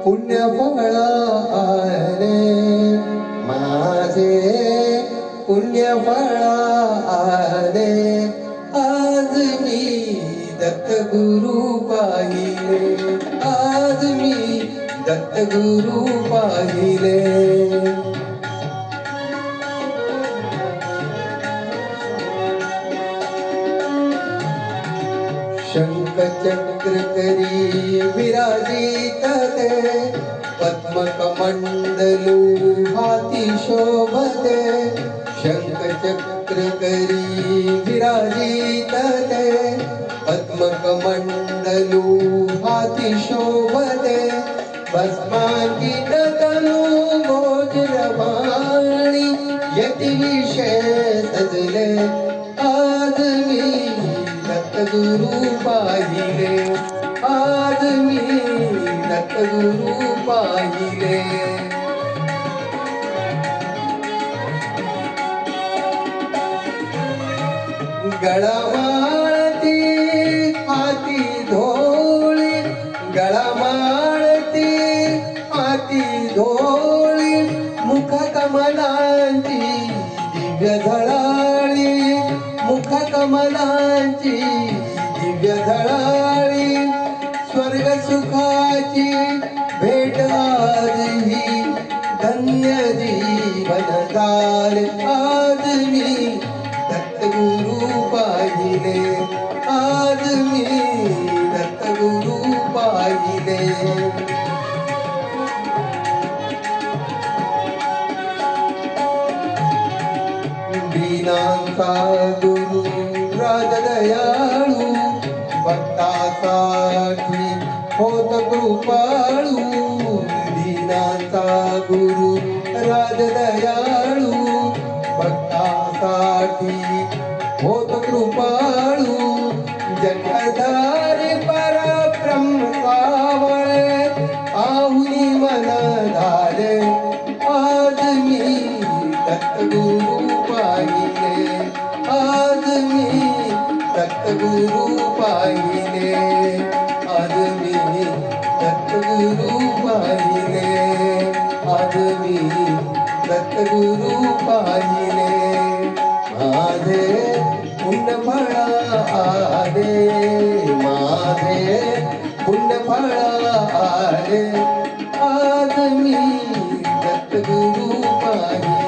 पुण्यफळ आले माझे पुण्यफळ आले आज मी दत्तगुरु पाहिले आज मी दत्तगुरु पाहिले शंखचक्र करी विराजित ते पद्मकमंडलू हाती शोभते शंखचक्र करी विराजित ते पद्मकमंडलू हाती शोभते भस्मांकित तनु गोचरवाणी यति विषय सजले आज मी दत्तगुरु पाहिले आज मी दत्तगुरु पाहिले गळामाळती हाती धोळी गळामाळती हाती धोळी मुख कमलांची दिव्य झळाळी मुख कमलांची दिव्य झळाळी स्वर्ग सुखाची भेट आज ही धन्य जीवन झाले आज मी दत्तगुरु पाहिले आज मी दत्तगुरु पाहिले दीनांचा गुरु राजदयाळू भक्तासाठी होत कृपाळू दीनांचा गुरु राजदयाळू भक्तासाठी होत कृपाळू जगधारी परब्रह्म सावळे आहुनी मन झाले आज मी दत्तगुरु पाहिले आज मी दत्तगुरु पाहिले आज मी दत्तगुरु पाहिले आज मी दत्तगुरु पाहिले माझे पुण्यफळ आले माझे पुण्यफळ आले आज मी दत्तगुरु पाहिले